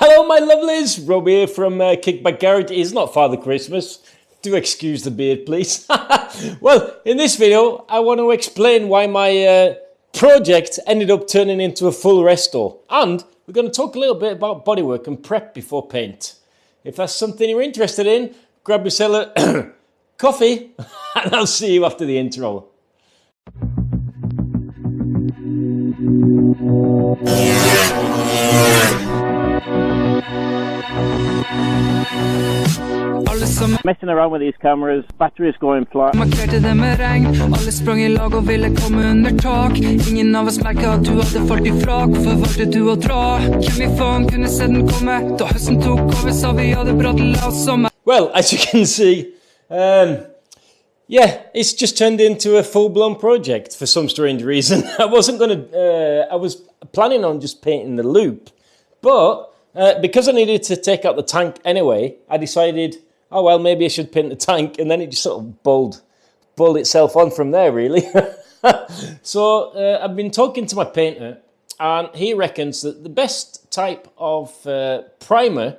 Hello, my lovelies. Rob here from Kickbackgarage. It's not Father Christmas. Do excuse the beard, please. Well, in this video, I want to explain why my project ended up turning into a full restore. And we're going to talk a little bit about bodywork and prep before paint. If that's something you're interested in, grab yourself a coffee, and I'll see you after the intro. Messing around with these cameras, batteries going flat. Markerte det med regn, alle sprang I lag og ville komme under tak. Ingen av oss merket at du hadde falt I frak, hvorfor valgte du å dra? Hvem I faen kunne se den komme? Da høsten tok over, sa vi hadde brått la oss sommer. Well, as you can see, yeah, it's just turned into a full-blown project for some strange reason. I was planning on just painting the loop, but because I needed to take out the tank anyway, I decided, oh well, maybe I should paint the tank, and then it just sort of bowled itself on from there, really. So I've been talking to my painter, and he reckons that the best type of primer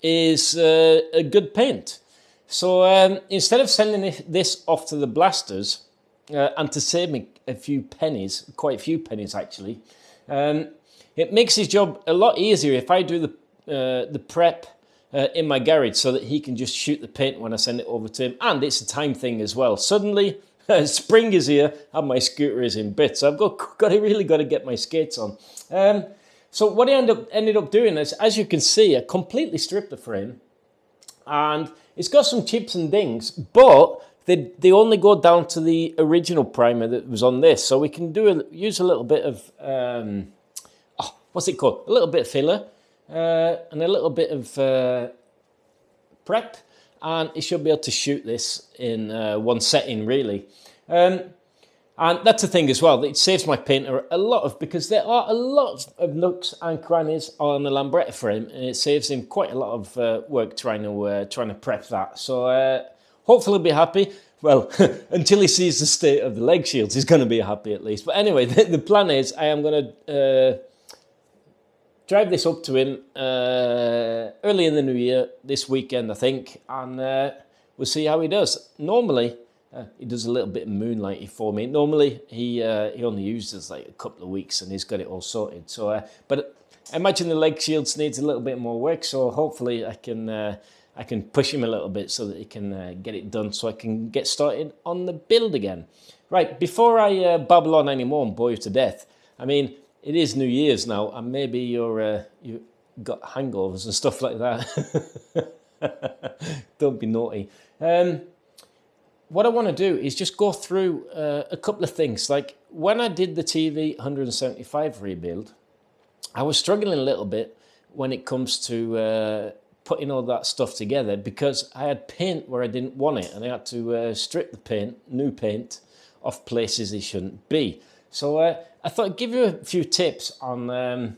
is a good paint. So instead of sending this off to the blasters, and to save me a few pennies, quite a few pennies actually, it makes his job a lot easier if I do the prep in my garage, so that he can just shoot the paint when I send it over to him. And it's a time thing as well. Suddenly, spring is here and my scooter is in bits. I've really got to get my skates on. So what I ended up doing is, as you can see, I completely stripped the frame, and it's got some chips and dings, but they only go down to the original primer that was on this. So we can use a little bit of what's it called? A little bit of filler. And a little bit of prep, and it should be able to shoot this in one setting, really. And that's the thing as well, that it saves my painter a lot because there are a lot of nooks and crannies on the lambretta frame, and it saves him quite a lot of work trying to prep that. So hopefully he'll be happy. Well, until he sees the state of the leg shields, he's going to be happy at least. But anyway, the plan is I am going to drive this up to him early in the new year, this weekend I think, and we'll see how he does. Normally, he does a little bit of moonlighting for me. Normally, he only uses like a couple of weeks and he's got it all sorted. So, but I imagine the leg shields needs a little bit more work, so hopefully I can push him a little bit so that he can get it done, so I can get started on the build again. Right, before I babble on anymore and bore you to death, I mean, it is New Year's now, and maybe you got hangovers and stuff like that. Don't be naughty. What I want to do is just go through a couple of things. Like when I did the TV 175 rebuild, I was struggling a little bit when it comes to putting all that stuff together, because I had paint where I didn't want it, and I had to strip the paint, new paint, off places it shouldn't be. So I thought I'd give you a few tips on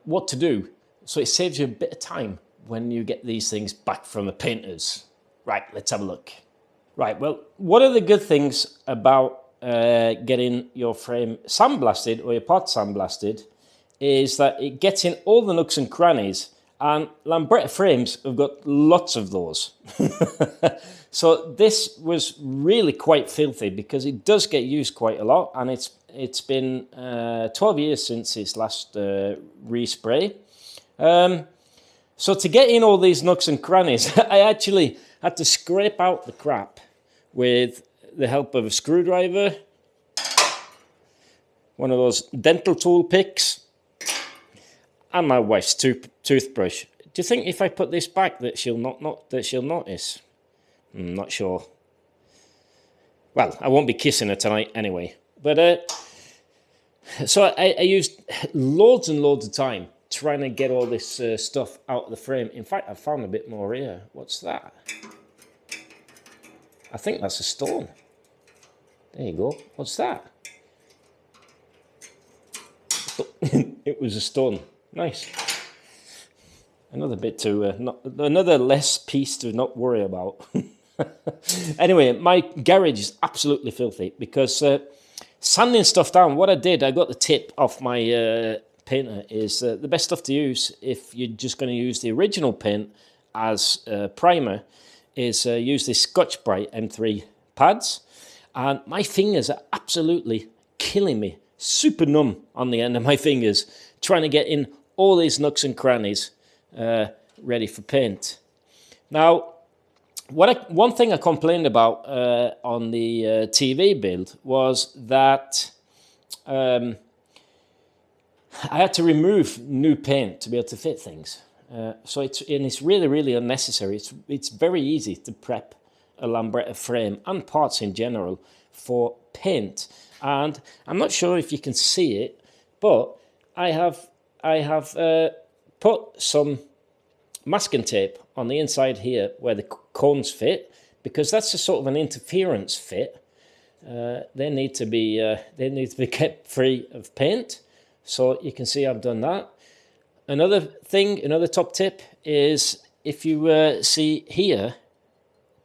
what to do, so it saves you a bit of time when you get these things back from the painters. Right, let's have a look. Right, well, one of the good things about getting your frame sandblasted or your part sandblasted is that it gets in all the nooks and crannies, and lambretta frames have got lots of those. So this was really quite filthy because it does get used quite a lot, and it's been 12 years since its last respray. So to get in all these nooks and crannies, I actually had to scrape out the crap with the help of a screwdriver, one of those dental tool picks, and my wife's toothbrush. Do you think if I put this back that she'll notice? I'm not sure. Well, I won't be kissing her tonight anyway. But so I used loads and loads of time trying to get all this stuff out of the frame. In fact, I found a bit more here. What's that? I think that's a stone. There you go. What's that? It was a stone. Nice. Another bit to another less piece to not worry about. Anyway, my garage is absolutely filthy because sanding stuff down, what I did, I got the tip off my painter is the best stuff to use if you're just going to use the original paint as primer is use this Scotch-Brite M3 pads. And my fingers are absolutely killing me. Super numb on the end of my fingers, trying to get in all these nooks and crannies ready for paint. Now, one thing I complained about on the TV build was that I had to remove new paint to be able to fit things. So it's really, really unnecessary. It's very easy to prep a lambretta frame and parts in general for paint. And I'm not sure if you can see it, but I have put some masking tape on the inside here where the cones fit, because that's a sort of an interference fit. They need to be kept free of paint. So you can see I've done that. Another top tip is if you see here,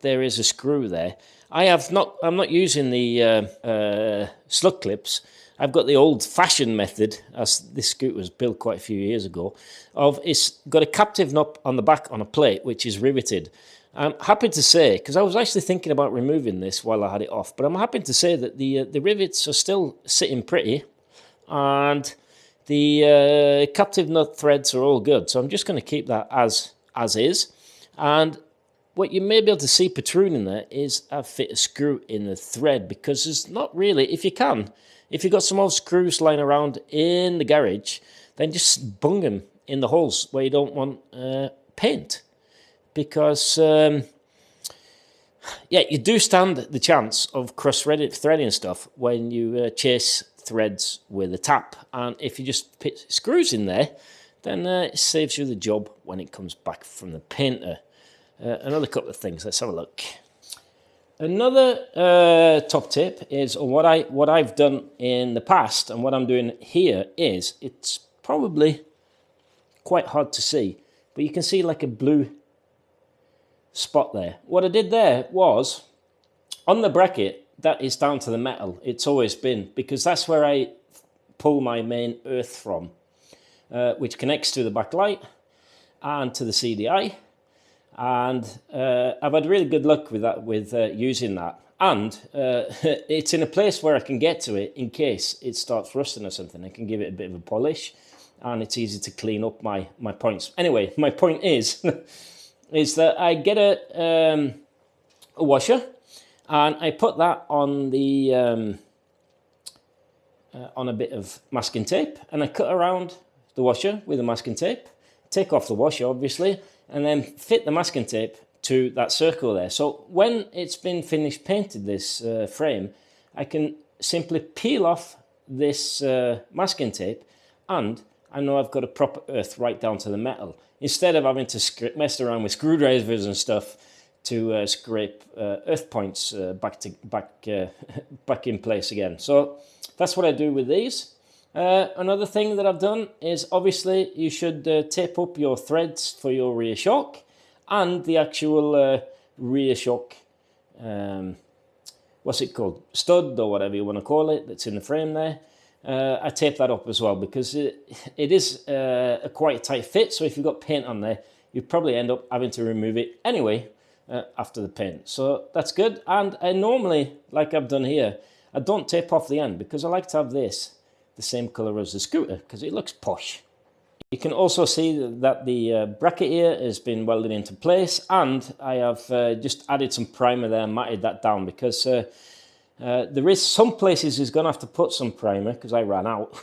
there is a screw there. I'm not using the slug clips. I've got the old-fashioned method, as this scooter was built quite a few years ago, of it's got a captive nut on the back on a plate, which is riveted. I'm happy to say, because I was actually thinking about removing this while I had it off, but I'm happy to say that the rivets are still sitting pretty, and the captive nut threads are all good. So I'm just going to keep that as is. And what you may be able to see protruding there is I've fit a screw in the thread, because there's not really, if you've got some old screws lying around in the garage, then just bung them in the holes where you don't want paint. Because, you do stand the chance of cross-threading stuff when you chase threads with a tap. And if you just put screws in there, then it saves you the job when it comes back from the painter. Another couple of things. Let's have a look. Another top tip is what I've done in the past, and what I'm doing here is, it's probably quite hard to see, but you can see like a blue spot there. What I did there was, on the bracket, that is down to the metal. It's always been, because that's where I pull my main earth from, which connects to the backlight and to the CDI. And I've had really good luck with that, with using that. And it's in a place where I can get to it in case it starts rusting or something. I can give it a bit of a polish, and it's easy to clean up my points. Anyway, my point is, is that I get a washer, and I put that on the on a bit of masking tape, and I cut around the washer with the masking tape, take off the washer, obviously, and then fit the masking tape to that circle there. So when it's been finished painted, this frame, I can simply peel off this masking tape, and I know I've got a proper earth right down to the metal, instead of having to mess around with screwdrivers and stuff to scrape earth points back in place again. So that's what I do with these. Another thing that I've done is, obviously you should tape up your threads for your rear shock, and the actual rear shock, what's it called, stud or whatever you want to call it, that's in the frame there. I tape that up as well, because it is a quite tight fit, so if you've got paint on there, you probably end up having to remove it anyway after the paint. So that's good. And I normally, like I've done here, I don't tape off the end, because I like to have this the same colour as the scooter, because it looks posh. You can also see that the bracket here has been welded into place, and I have just added some primer there and matted that down, because there is some places he's going to have to put some primer, because I ran out.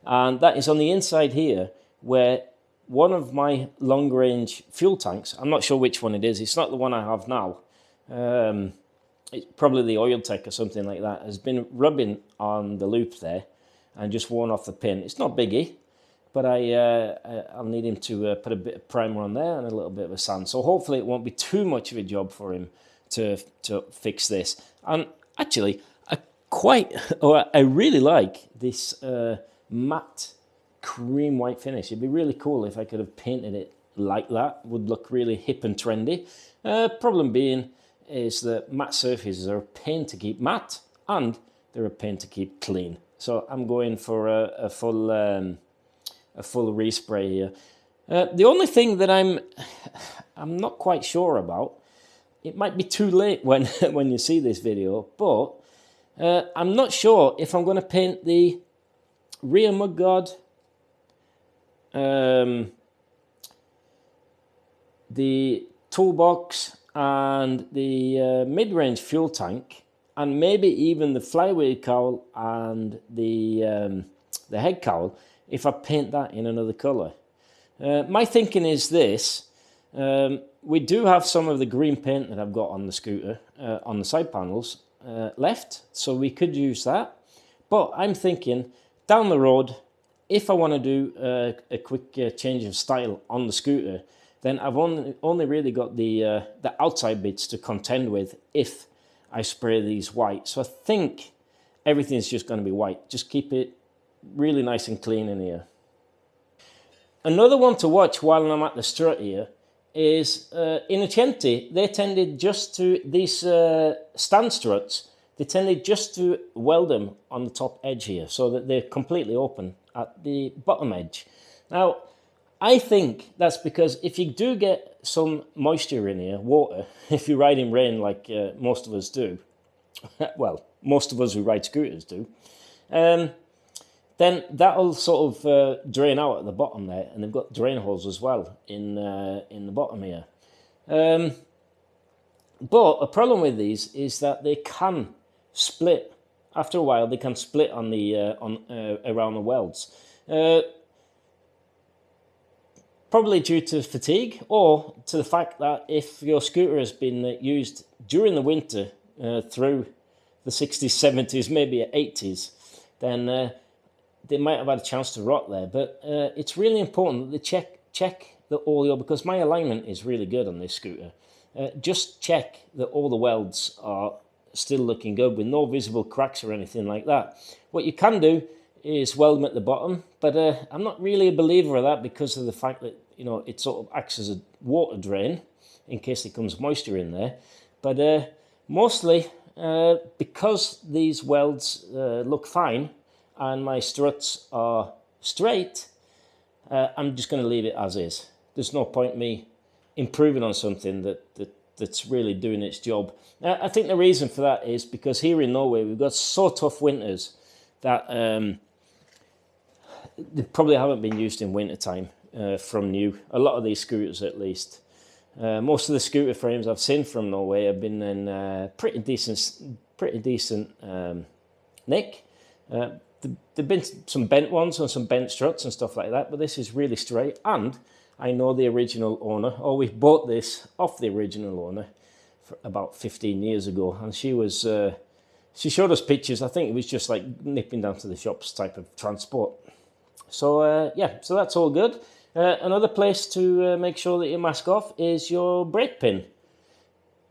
And that is on the inside here, where one of my long-range fuel tanks, I'm not sure which one it is, it's not the one I have now, it's probably the oil tech or something like that, has been rubbing on the loop there and just worn off the pin. It's not biggie, but I'll need him to put a bit of primer on there and a little bit of a sand. So hopefully it won't be too much of a job for him to fix this. And actually, I really like this matte cream white finish. It'd be really cool if I could have painted it like that. It would look really hip and trendy. Problem being is that matte surfaces are a pain to keep matte, and they're a pain to keep clean. So I'm going for a full a full respray here. The only thing that I'm not quite sure about, it might be too late when when you see this video, but I'm not sure if I'm going to paint the rear mudguard, the toolbox, and the mid-range fuel tank, and maybe even the flywheel cowl and the head cowl, if I paint that in another colour. My thinking is this. We do have some of the green paint that I've got on the scooter, on the side panels, left, so we could use that. But I'm thinking, down the road, if I want to do a quick change of style on the scooter, then I've only really got the outside bits to contend with if I spray these white. So I think everything's just going to be white. Just keep it really nice and clean in here. Another one to watch while I'm at the strut here is Innocenti. They tended just to, these stand struts, they tended just to weld them on the top edge here so that they're completely open at the bottom edge. Now, I think that's because if you do get some moisture in here, water, if you ride in rain like most of us do, well, most of us who ride scooters do, then that'll sort of drain out at the bottom there, and they've got drain holes as well in the bottom here. But a problem with these is that they can split. After a while, they can split on the around the welds. Probably due to fatigue, or to the fact that if your scooter has been used during the winter through the 60s, 70s, maybe 80s, then they might have had a chance to rot there. But it's really important that they check that all your, because my alignment is really good on this scooter. Just check that all the welds are still looking good with no visible cracks or anything like that. What you can do is weld them at the bottom, but I'm not really a believer of that because of the fact that, you know, it sort of acts as a water drain in case there comes moisture in there. But mostly because these welds look fine and my struts are straight, I'm just going to leave it as is. There's no point me improving on something that's really doing its job. I think the reason for that is because here in Norway we've got so tough winters that they probably haven't been used in wintertime from new. A lot of these scooters, at least. Most of the scooter frames I've seen from Norway have been in pretty decent nick. There've been some bent ones and some bent struts and stuff like that, but this is really straight. And I know the original owner, or we bought this off the original owner for about 15 years ago, and she was she showed us pictures. I think it was just like nipping down to the shops type of transport. So yeah, so that's all good. Another place to make sure that you mask off is your brake pin.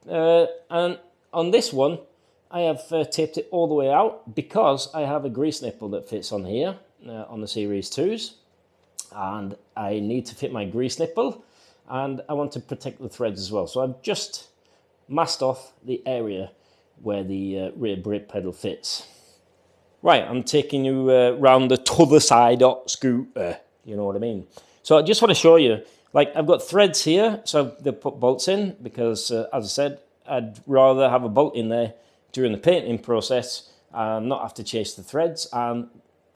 And on this one, I have taped it all the way out because I have a grease nipple that fits on here on the Series 2s. And I need to fit my grease nipple, and I want to protect the threads as well. So I've just masked off the area where the rear brake pedal fits. Right, I'm taking you round the t'other side of scooter, you know what I mean? So I just want to show you, like I've got threads here, so I've put bolts in because, as I said, I'd rather have a bolt in there during the painting process and not have to chase the threads and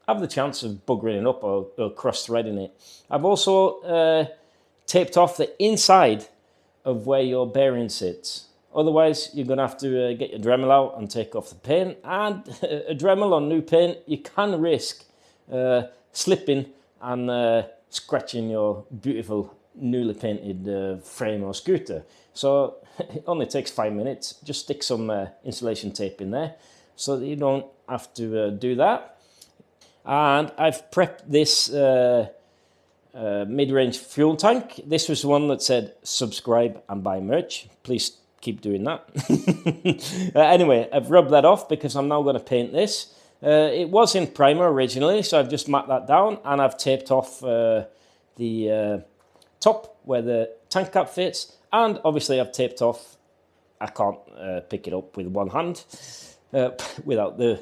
have the chance of buggering it up or cross-threading it. I've also taped off the inside of where your bearing sits. Otherwise, you're going to have to get your Dremel out and take off the paint. And a Dremel on new paint, you can risk slipping and scratching your beautiful newly painted frame or scooter. So it only takes 5 minutes. Just stick some insulation tape in there so that you don't have to do that. And I've prepped this mid-range fuel tank. This was the one that said subscribe and buy merch. Please keep doing that. Anyway, I've rubbed that off because I'm now going to paint this. It was in primer originally, so I've just mapped that down and I've taped off the top where the tank cap fits, and obviously I've taped off, I can't pick it up with one hand, without the,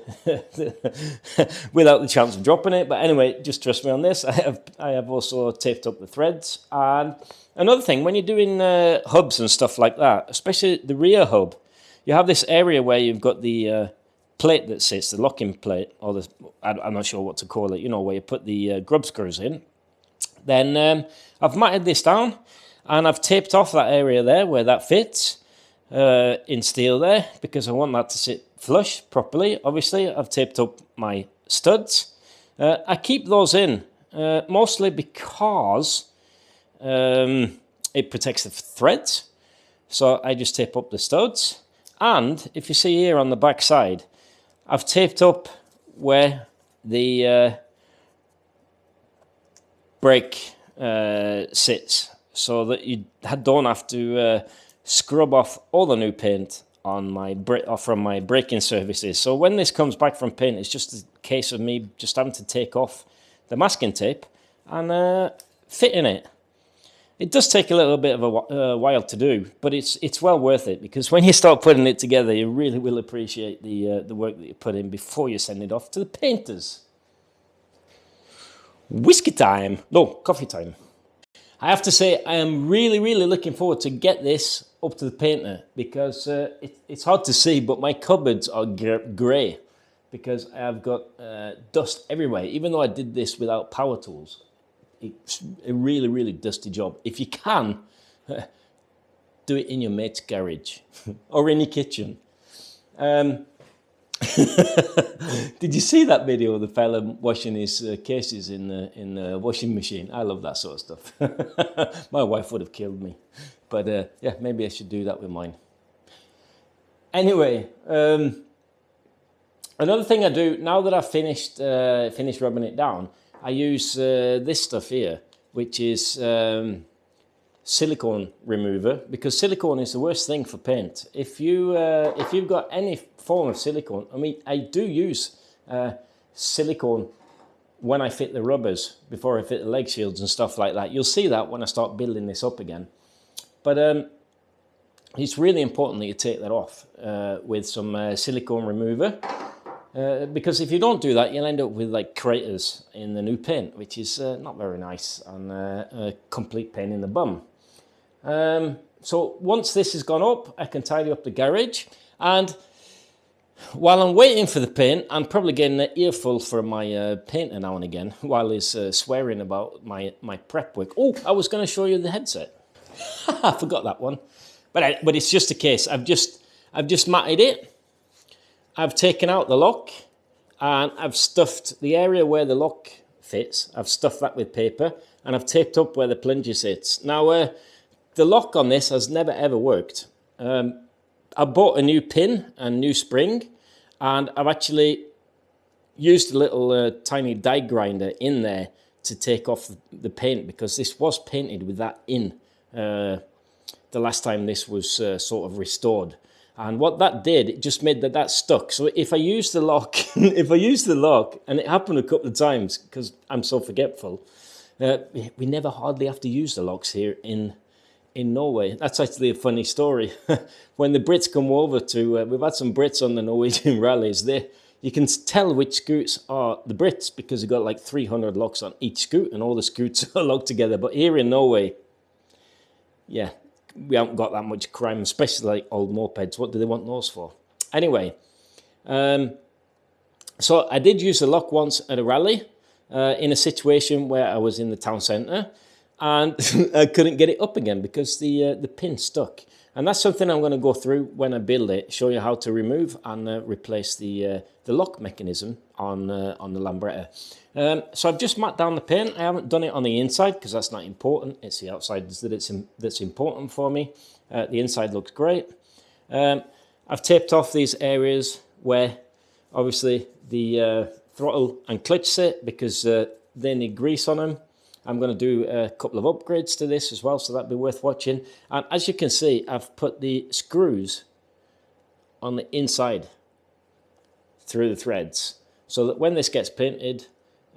without the chance of dropping it. But anyway, just trust me on this. I have also taped up the threads. And another thing, when you're doing hubs and stuff like that, especially the rear hub, you have this area where you've got the plate that sits, the locking plate, or the, I'm not sure what to call it, you know, where you put the grub screws in. Then I've matted this down and I've taped off that area there where that fits in steel there, because I want that to sit flush properly. Obviously, I've taped up my studs. I keep those in mostly because it protects the threads. So I just tape up the studs. And if you see here on the back side, I've taped up where the brake sits, so that you don't have to scrub off all the new paint on my from my braking surfaces. So when this comes back from paint, it's just a case of me just having to take off the masking tape and fit in it. It does take a little bit of a while to do, but it's well worth it, because when you start putting it together, you really will appreciate the work that you put in before you send it off to the painters. Whiskey time. No, coffee time. I have to say, I am really, really looking forward to get this up to the painter, because it's hard to see, but my cupboards are grey because I've got dust everywhere. Even though I did this without power tools, it's a really, really dusty job. If you can, do it in your mate's garage or in your kitchen. Did you see that video of the fella washing his cases in the washing machine? I love that sort of stuff. My wife would have killed me. But yeah, maybe I should do that with mine. Anyway, another thing I do, now that I've finished rubbing it down, I use this stuff here, which is silicone remover, because silicone is the worst thing for paint. If you've got any form of silicone, I mean, I do use silicone when I fit the rubbers, before I fit the leg shields and stuff like that. You'll see that when I start building this up again. But it's really important that you take that off with some silicone remover. Because if you don't do that, you'll end up with like craters in the new paint, which is not very nice and a complete pain in the bum. So once this has gone up, I can tidy up the garage. And while I'm waiting for the paint, I'm probably getting an earful from my painter now and again while he's swearing about my prep work. Oh, I was going to show you the headset. I forgot that one. But it's just a case. I've just matted it. I've taken out the lock and I've stuffed the area where the lock fits. I've stuffed that with paper and I've taped up where the plunger sits. Now, the lock on this has never ever worked. I bought a new pin and new spring, and I've actually used a little tiny die grinder in there to take off the paint, because this was painted with that in the last time this was sort of restored. And what that did, it just made that stuck. So if I use the lock, and it happened a couple of times because I'm so forgetful, we never hardly have to use the locks here in Norway. That's actually a funny story. When the Brits come over to, we've had some Brits on the Norwegian rallies, you can tell which scoots are the Brits because they've got like 300 locks on each scoot and all the scoots are locked together. But here in Norway, yeah, we haven't got that much crime, especially like old mopeds. What do they want those for? Anyway, so I did use the lock once at a rally in a situation where I was in the town centre and I couldn't get it up again because the pin stuck. And that's something I'm going to go through when I build it, show you how to remove and replace the lock mechanism on the lambretta. So I've just mapped down the paint. I haven't done it on the inside because that's not important. It's the outside that's important for me. The inside looks great. I've taped off these areas where obviously the throttle and clutch sit, because they need grease on them. I'm going to do a couple of upgrades to this as well, so that'd be worth watching. And as you can see, I've put the screws on the inside through the threads, so that when this gets painted,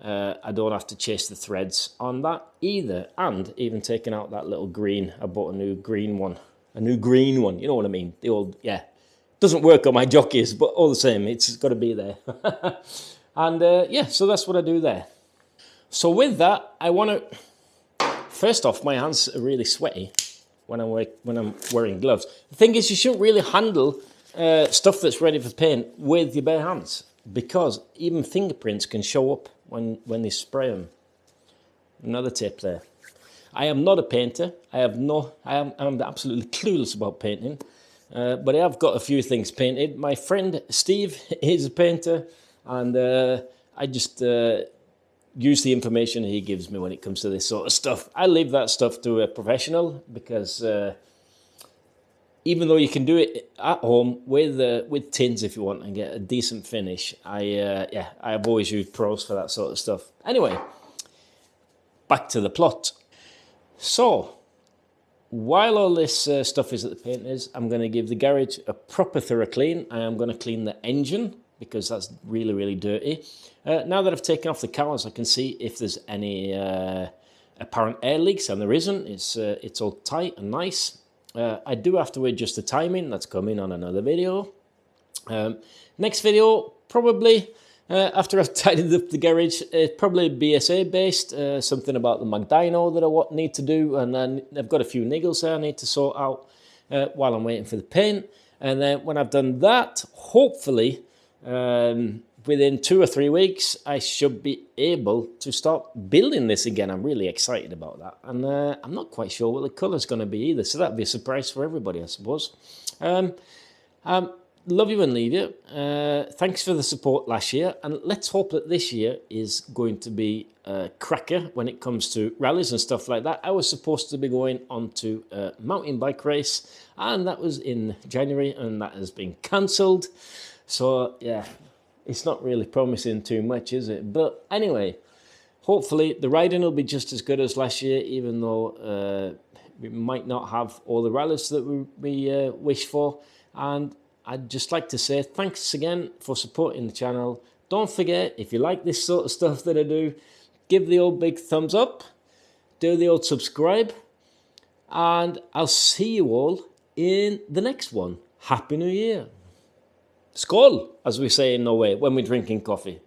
I don't have to chase the threads on that either. And even taking out that little green, I bought a new green one. You know what I mean? The old, yeah, Doesn't work on my jockeys, but all the same, it's got to be there. And yeah, so that's what I do there. So with that, I want to, first off, my hands are really sweaty when I'm wearing gloves. The thing is, you shouldn't really handle stuff that's ready for paint with your bare hands, because even fingerprints can show up when they spray them. Another tip there. I am not a painter. I'm absolutely clueless about painting, but I have got a few things painted. My friend Steve is a painter, and I just use the information he gives me when it comes to this sort of stuff. I leave that stuff to a professional, because even though you can do it at home with tins if you want and get a decent finish, I've always used pros for that sort of stuff. Anyway, back to the plot. So, while all this stuff is at the painters, I'm going to give the garage a proper thorough clean. I am going to clean the engine, because that's really, really dirty. Now that I've taken off the covers, I can see if there's any apparent air leaks, and there isn't. It's all tight and nice. I do have to adjust the timing. That's coming on another video. Next video, probably after I've tidied up the garage, it's probably BSA based, something about the Magdino that I need to do, and then I've got a few niggles there I need to sort out while I'm waiting for the paint. And then when I've done that, hopefully within 2 or 3 weeks, I should be able to start building this again. I'm really excited about that, and I'm not quite sure what the colour's going to be either, so that'll be a surprise for everybody, I suppose. Love you and leave you. Thanks for the support last year, and let's hope that this year is going to be a cracker when it comes to rallies and stuff like that. I was supposed to be going on to a mountain bike race, and that was in January, and that has been cancelled. So yeah, it's not really promising too much, is it? But anyway, hopefully the riding will be just as good as last year, even though we might not have all the rallies that we wish for. And I'd just like to say thanks again for supporting the channel. Don't forget, if you like this sort of stuff that I do, give the old big thumbs up, do the old subscribe, and I'll see you all in the next one. Happy New Year. Skål, as we say in Norway when we're drinking coffee.